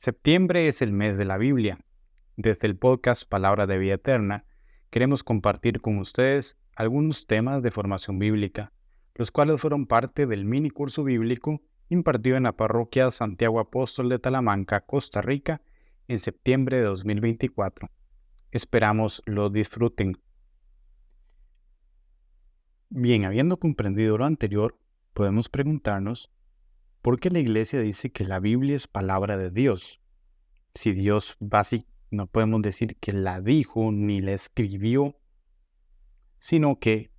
Septiembre es el mes de la Biblia. Desde el podcast Palabra de Vida Eterna, queremos compartir con ustedes algunos temas de formación bíblica, los cuales fueron parte del mini curso bíblico impartido en la parroquia Santiago Apóstol de Talamanca, Costa Rica, en septiembre de 2024. Esperamos lo disfruten. Bien, habiendo comprendido lo anterior, podemos preguntarnos ¿por qué la Iglesia dice que la Biblia es palabra de Dios? Si Dios no podemos decir que la dijo ni la escribió, sino que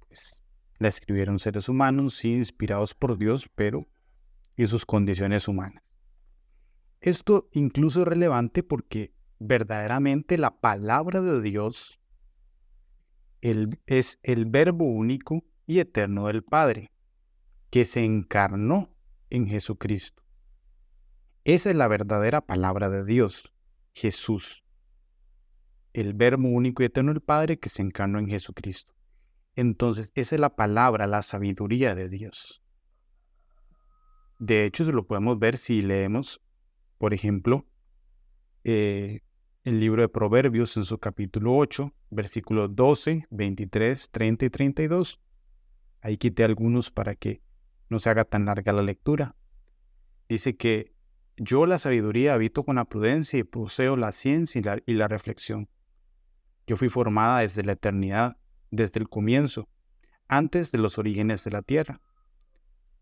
la escribieron seres humanos, sí, inspirados por Dios, pero y sus condiciones humanas. Esto incluso es relevante porque verdaderamente la palabra de Dios es el verbo único y eterno del Padre, que se encarnó en Jesucristo. Esa es la verdadera palabra de Dios, Jesús, el verbo único y eterno del Padre que se encarnó en Jesucristo. Entonces, esa es la palabra, la sabiduría de Dios. De hecho, eso lo podemos ver si leemos, por ejemplo, el libro de Proverbios en su capítulo 8, versículos 12, 23, 30 y 32. Ahí quité algunos para que no se haga tan larga la lectura. Dice que yo la sabiduría habito con la prudencia y poseo la ciencia y la reflexión. Yo fui formada desde la eternidad, desde el comienzo, antes de los orígenes de la tierra.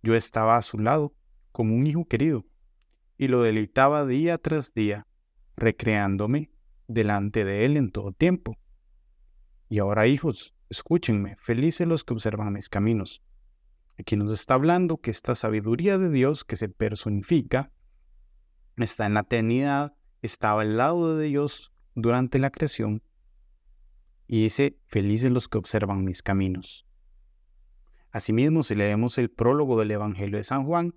Yo estaba a su lado, como un hijo querido, y lo deleitaba día tras día, recreándome delante de él en todo tiempo. Y ahora, hijos, escúchenme, felices los que observan mis caminos. Aquí nos está hablando que esta sabiduría de Dios que se personifica, está en la eternidad, estaba al lado de Dios durante la creación, y dice, felices los que observan mis caminos. Asimismo, si leemos el prólogo del Evangelio de San Juan,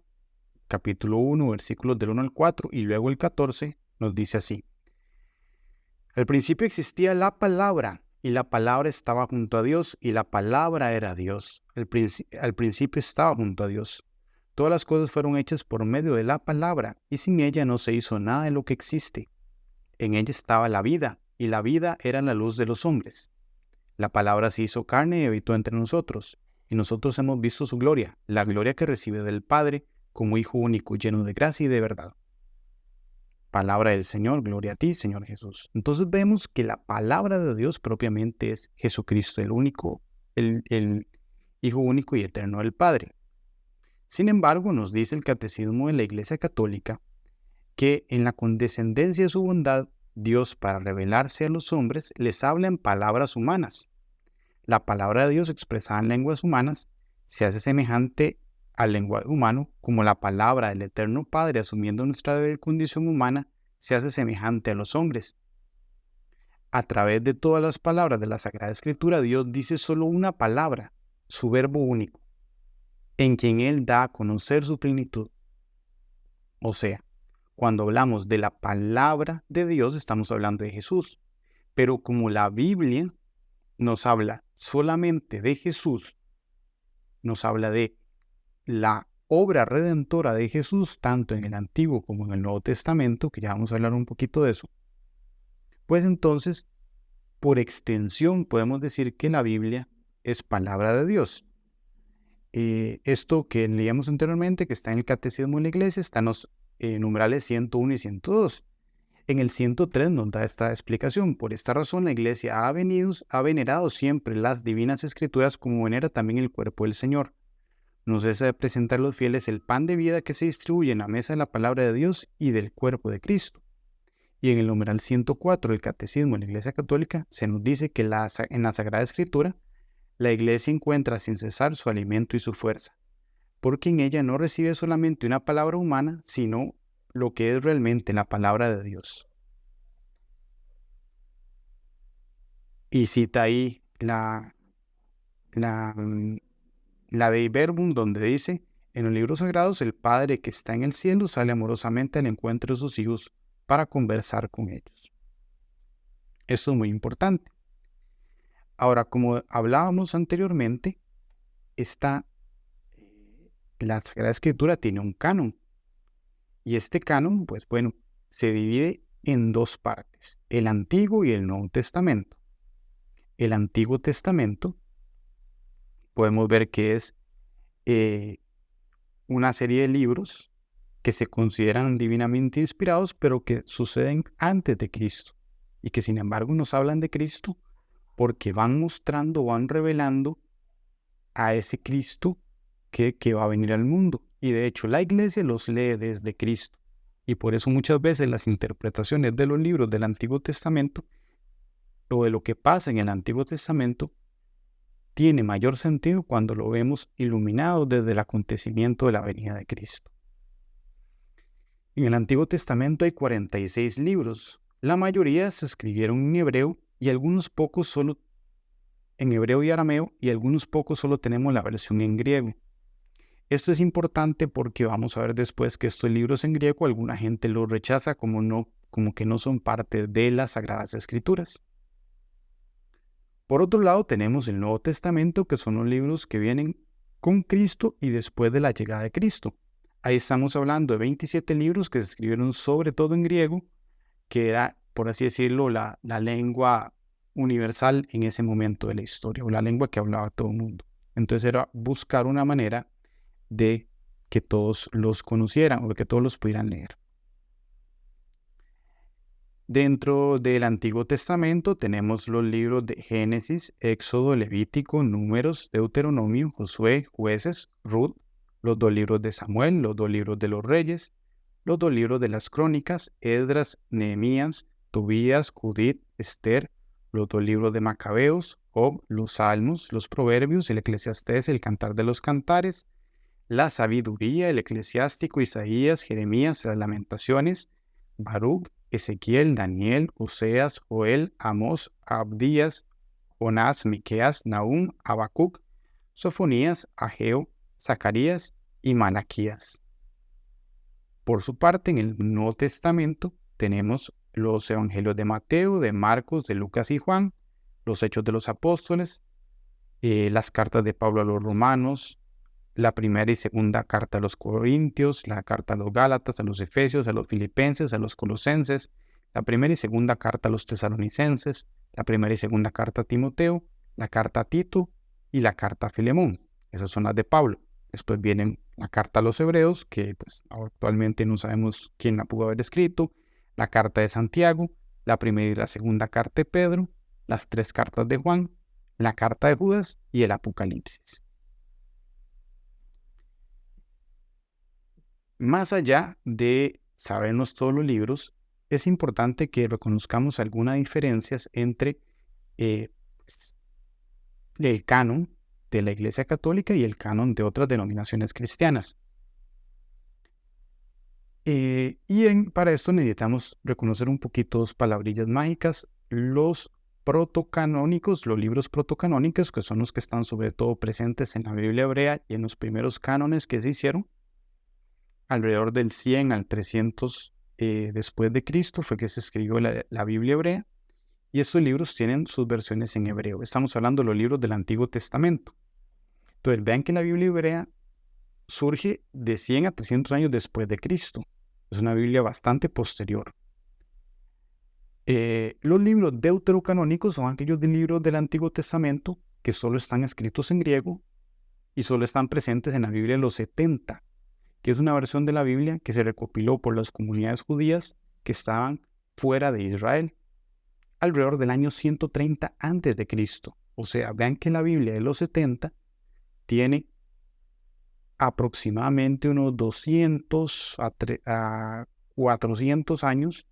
capítulo 1, versículos del 1 al 4 y luego el 14, nos dice así. Al principio existía la palabra, y la palabra estaba junto a Dios, y la palabra era Dios. Al principio estaba junto a Dios. Todas las cosas fueron hechas por medio de la palabra, y sin ella no se hizo nada de lo que existe. En ella estaba la vida, y la vida era la luz de los hombres. La palabra se hizo carne y habitó entre nosotros, y nosotros hemos visto su gloria, la gloria que recibe del Padre, como Hijo único, lleno de gracia y de verdad. Palabra del Señor, gloria a ti, Señor Jesús. Entonces vemos que la palabra de Dios propiamente es Jesucristo, el Hijo único y eterno del Padre. Sin embargo, nos dice el Catecismo de la Iglesia Católica que en la condescendencia de su bondad, Dios, para revelarse a los hombres, les habla en palabras humanas. La palabra de Dios expresada en lenguas humanas se hace semejante al lenguaje humano, como la palabra del Eterno Padre, asumiendo nuestra débil condición humana, se hace semejante a los hombres. A través de todas las palabras de la Sagrada Escritura, Dios dice solo una palabra, su verbo único, en quien Él da a conocer su plenitud. O sea, cuando hablamos de la palabra de Dios, estamos hablando de Jesús. Pero como la Biblia nos habla solamente de Jesús, nos habla de la obra redentora de Jesús, tanto en el Antiguo como en el Nuevo Testamento, que ya vamos a hablar un poquito de eso, pues entonces, por extensión, podemos decir que la Biblia es palabra de Dios. Esto que leíamos anteriormente, que está en el Catecismo de la Iglesia, está en los numerales 101 y 102. En el 103 nos da esta explicación. Por esta razón, la Iglesia ha venerado siempre las divinas escrituras como venera también el cuerpo del Señor. No cesa de presentar a los fieles el pan de vida que se distribuye en la mesa de la palabra de Dios y del cuerpo de Cristo. Y en el numeral 104 del Catecismo de la Iglesia Católica se nos dice que en la Sagrada Escritura la Iglesia encuentra sin cesar su alimento y su fuerza, porque en ella no recibe solamente una palabra humana, sino lo que es realmente la palabra de Dios. Y cita ahí la Dei Verbum, donde dice, en los libros sagrados, el Padre que está en el cielo sale amorosamente al encuentro de sus hijos para conversar con ellos. Esto es muy importante. Ahora, como hablábamos anteriormente, la Sagrada Escritura tiene un canon. Y este canon, pues bueno, se divide en dos partes, el Antiguo y el Nuevo Testamento. El Antiguo Testamento podemos ver que es una serie de libros que se consideran divinamente inspirados, pero que suceden antes de Cristo y que sin embargo nos hablan de Cristo porque van mostrando, van revelando a ese Cristo que va a venir al mundo. Y de hecho la iglesia los lee desde Cristo. Y por eso muchas veces las interpretaciones de los libros del Antiguo Testamento o de lo que pasa en el Antiguo Testamento tiene mayor sentido cuando lo vemos iluminado desde el acontecimiento de la venida de Cristo. En el Antiguo Testamento hay 46 libros. La mayoría se escribieron en hebreo y algunos pocos solo en hebreo y arameo, y algunos pocos solo tenemos la versión en griego. Esto es importante porque vamos a ver después que estos libros en griego alguna gente los rechaza como que no son parte de las Sagradas Escrituras. Por otro lado tenemos el Nuevo Testamento, que son los libros que vienen con Cristo y después de la llegada de Cristo. Ahí estamos hablando de 27 libros que se escribieron sobre todo en griego, que era, por así decirlo, la lengua universal en ese momento de la historia, o la lengua que hablaba todo el mundo. Entonces era buscar una manera de que todos los conocieran o de que todos los pudieran leer. Dentro del Antiguo Testamento tenemos los libros de Génesis, Éxodo, Levítico, Números, Deuteronomio, Josué, Jueces, Ruth, los 2 libros de Samuel, los 2 libros de los Reyes, los 2 libros de las Crónicas, Esdras, Nehemías, Tobías, Judith, Esther, los 2 libros de Macabeos, Job, los Salmos, los Proverbios, el Eclesiastés, el Cantar de los Cantares, la Sabiduría, el Eclesiástico, Isaías, Jeremías, las Lamentaciones, Baruch, Ezequiel, Daniel, Oseas, Joel, Amós, Abdías, Jonás, Miqueas, Nahum, Habacuc, Sofonías, Ageo, Zacarías y Malaquías. Por su parte, en el Nuevo Testamento tenemos los Evangelios de Mateo, de Marcos, de Lucas y Juan, los Hechos de los Apóstoles, las cartas de Pablo a los Romanos, la primera y segunda carta a los Corintios, la carta a los Gálatas, a los Efesios, a los Filipenses, a los Colosenses, la primera y segunda carta a los Tesalonicenses, la primera y segunda carta a Timoteo, la carta a Tito y la carta a Filemón. Esas son las de Pablo. Después vienen la carta a los Hebreos, que pues actualmente no sabemos quién la pudo haber escrito, la carta de Santiago, la primera y la segunda carta de Pedro, las 3 cartas de Juan, la carta de Judas y el Apocalipsis. Más allá de sabernos todos los libros, es importante que reconozcamos algunas diferencias entre el canon de la Iglesia Católica y el canon de otras denominaciones cristianas. Para esto necesitamos reconocer un poquito 2 palabrillas mágicas: los protocanónicos, los libros protocanónicos, que son los que están sobre todo presentes en la Biblia hebrea y en los primeros cánones que se hicieron, alrededor del 100 al 300 después de Cristo fue que se escribió la Biblia hebrea, y estos libros tienen sus versiones en hebreo. Estamos hablando de los libros del Antiguo Testamento. Entonces vean que la Biblia hebrea surge de 100 a 300 años después de Cristo. Es una Biblia bastante posterior. Los libros deuterocanónicos son aquellos libros del Antiguo Testamento que solo están escritos en griego y solo están presentes en la Biblia de los 70, que es una versión de la Biblia que se recopiló por las comunidades judías que estaban fuera de Israel alrededor del año 130 a.C. O sea, vean que la Biblia de los 70 tiene aproximadamente unos 200 a 400 años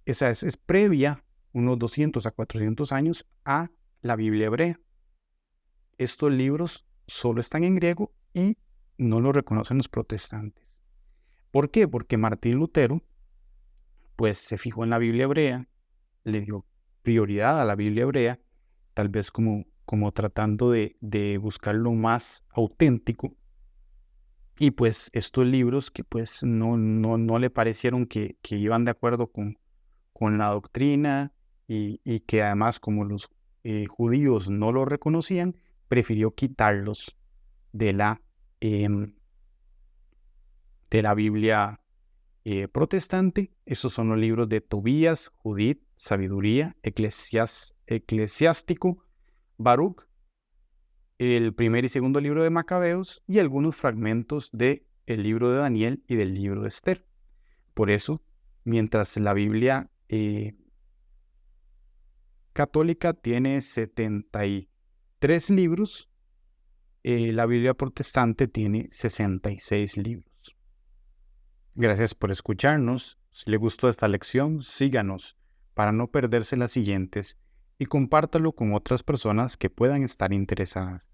es previa, unos 200 a 400 años a la Biblia hebrea. Estos libros solo están en griego y no lo reconocen los protestantes. ¿Por qué? Porque Martín Lutero pues se fijó en la Biblia hebrea, le dio prioridad a la Biblia hebrea, tal vez como tratando de buscar lo más auténtico, y pues estos libros que pues no le parecieron que iban de acuerdo con la doctrina y que además como los judíos no lo reconocían, prefirió quitarlos de la Biblia protestante, esos son los libros de Tobías, Judith, Sabiduría, Eclesiástico, Baruch, el primer y segundo libro de Macabeos y algunos fragmentos del libro de Daniel y del libro de Esther. Por eso, mientras la Biblia católica tiene 73 libros, la Biblia protestante tiene 66 libros. Gracias por escucharnos. Si le gustó esta lección, síganos para no perderse las siguientes y compártalo con otras personas que puedan estar interesadas.